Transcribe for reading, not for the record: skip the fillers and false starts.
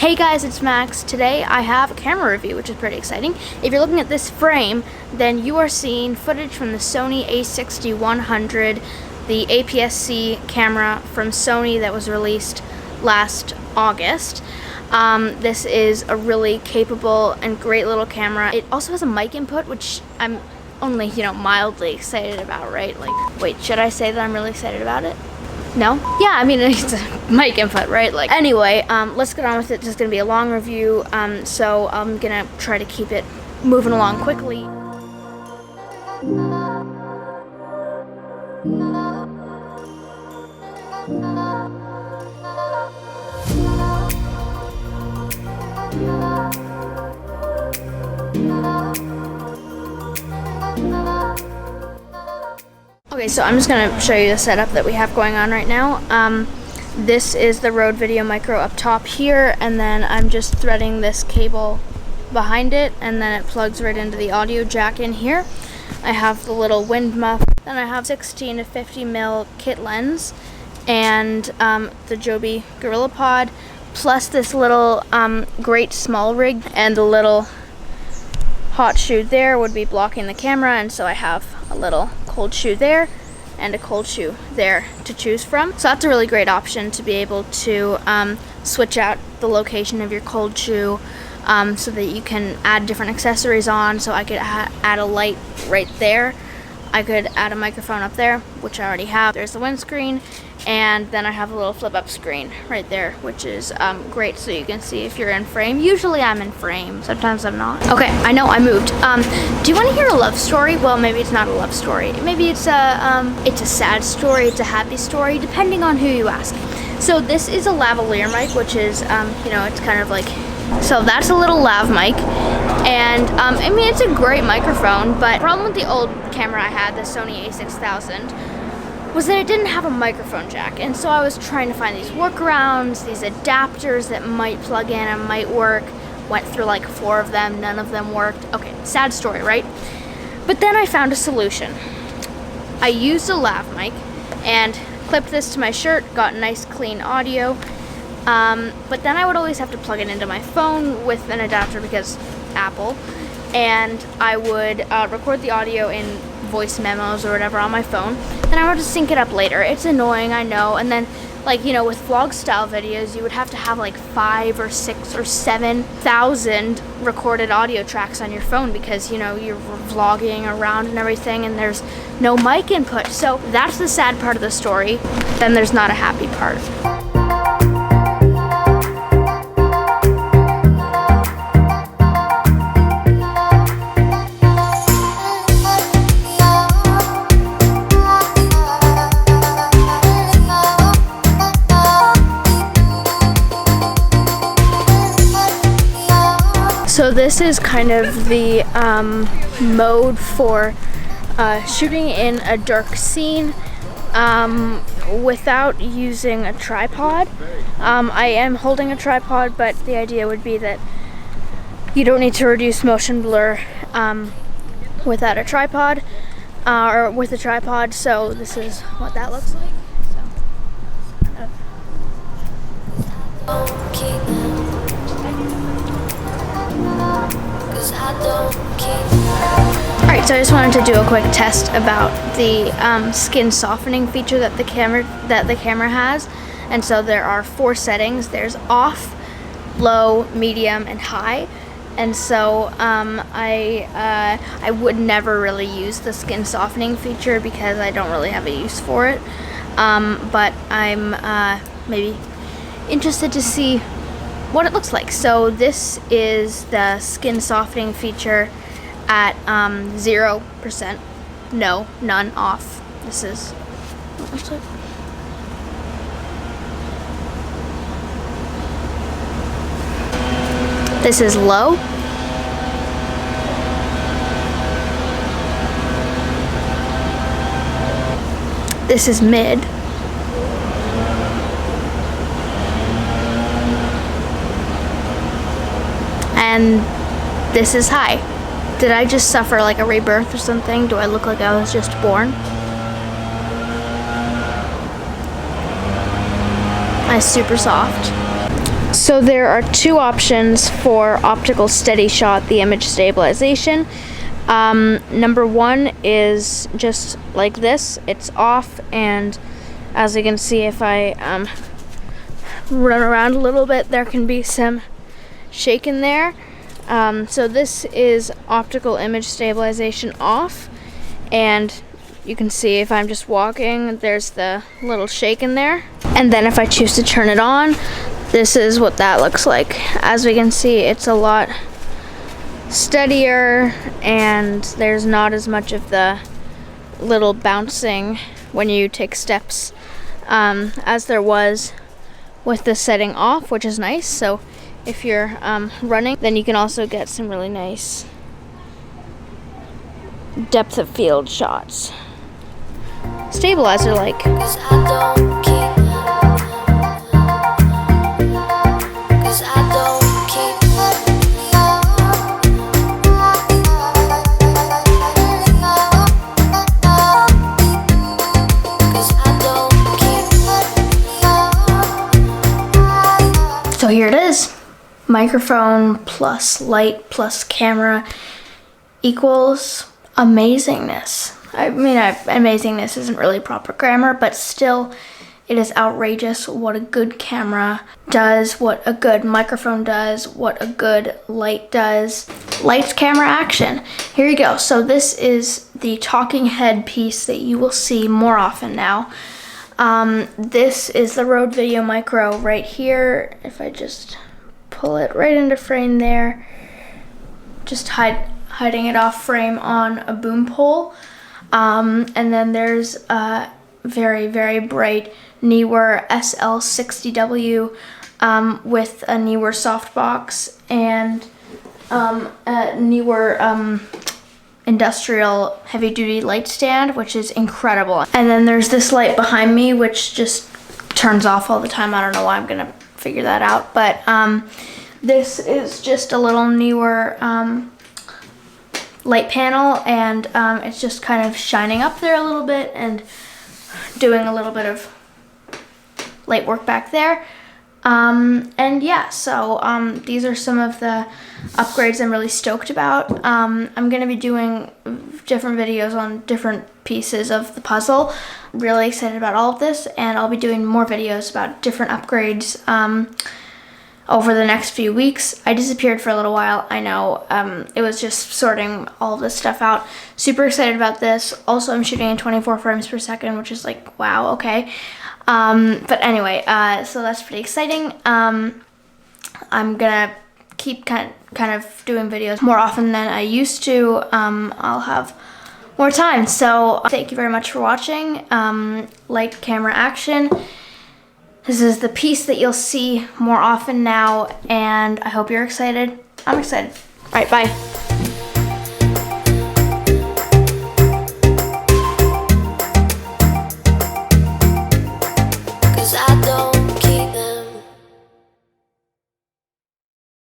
Hey guys, it's Max. Today I have a camera review, which is pretty exciting. If you're looking at this frame, then you are seeing footage from the Sony A6100, the APS-C camera from Sony that was released last August. This is a really capable and great little camera. It also has a mic input, which I'm only, mildly excited about, right? Like, wait, should I say that I'm really excited about it? No? Yeah, I mean, it's a mic input, right? Like, anyway, let's get on with it. It's just gonna be a long review, so I'm gonna try to keep it moving along quickly. Okay, so I'm just going to show you the setup that we have going on right now. This is the Rode Video Micro up top here, and then I'm just threading this cable behind it, and then it plugs right into the audio jack in here. I have the little wind muff, then I have 16 to 50 mil kit lens, and the Joby Gorilla Pod, plus this little great small rig, and the little hot shoe there would be blocking the camera, and so I have a little cold shoe there and a cold shoe there to choose from. So that's a really great option to be able to switch out the location of your cold shoe so that you can add different accessories on. So I could add a light right there. I could add a microphone up there, which I already have. There's the windscreen, and then I have a little flip-up screen right there, which is great, so you can see if you're in frame. Usually I'm in frame, sometimes I'm not. Okay, I know I moved. Do you want to hear a love story? Well, maybe it's not a love story. Maybe it's a sad story, it's a happy story, depending on who you ask. So this is a lavalier mic, which is, it's kind of like, so that's a little lav mic. And I mean, it's a great microphone, but the problem with the old camera I had, the Sony A6000, was that it didn't have a microphone jack. And so I was trying to find these workarounds, these adapters that might plug in and might work. Went through like 4 of them, none of them worked. Okay, sad story, right? But then I found a solution. I used a lav mic and clipped this to my shirt, got nice clean audio. But then I would always have to plug it into my phone with an adapter because Apple, and I would record the audio in voice memos or whatever on my phone, then I would just sync it up later. It's annoying, I know. And then, like, with vlog style videos, you would have to have like 5 or 6 or 7,000 recorded audio tracks on your phone because you're vlogging around and everything, and there's no mic input. So that's the sad part of the story. Then there's not a happy part. So this is kind of the mode for shooting in a dark scene without using a tripod. I am holding a tripod, but the idea would be that you don't need to reduce motion blur without a tripod or with a tripod. So this is what that looks like. Alright, so I just wanted to do a quick test about the skin softening feature that the camera has. And so there are 4 settings. There's off, low, medium, and high. And so I would never really use the skin softening feature because I don't really have a use for it. But I'm maybe interested to see what it looks like. So this is the skin softening feature at 0%, no, none, off. This is what it looks like. This is low. This is mid. And this is high. Did I just suffer like a rebirth or something? Do I look like I was just born? It's super soft. So there are two options for optical steady shot, the image stabilization. Number one is just like this, it's off, and as you can see, if I run around a little bit, there can be some shake in there. So this is optical image stabilization off, and you can see if I'm just walking, there's the little shake in there. And then if I choose to turn it on, this is what that looks like. As we can see, it's a lot steadier, and there's not as much of the little bouncing when you take steps as there was with the setting off, which is nice. So if you're running, then you can also get some really nice depth of field shots. Stabilizer like. So here it is. Microphone plus light plus camera equals amazingness. I mean, amazingness isn't really proper grammar, but still, it is outrageous what a good camera does, what a good microphone does, what a good light does. Lights, camera, action. Here you go. So this is the talking head piece that you will see more often now. This is the Rode Video Micro right here. If I just pull it right into frame there, just hiding it off frame on a boom pole. And then there's a very, very bright Neewer SL60W with a Neewer softbox and a Neewer industrial heavy-duty light stand, which is incredible. And then there's this light behind me, which just turns off all the time. I don't know why. I'm gonna figure that out. But this is just a little Neewer light panel, and it's just kind of shining up there a little bit and doing a little bit of light work back there. And yeah, so these are some of the upgrades I'm really stoked about. I'm going to be doing different videos on different pieces of the puzzle. Really excited about all of this, and I'll be doing more videos about different upgrades over the next few weeks. I disappeared for a little while, I know. It was just sorting all of this stuff out. Super excited about this. Also, I'm shooting in 24 frames per second, which is like, wow, okay. But anyway, so that's pretty exciting. I'm gonna keep kind of doing videos more often than I used to. I'll have more time. So thank you very much for watching. Light, camera, action. This is the piece that you'll see more often now, and I hope you're excited. I'm excited. All right, bye.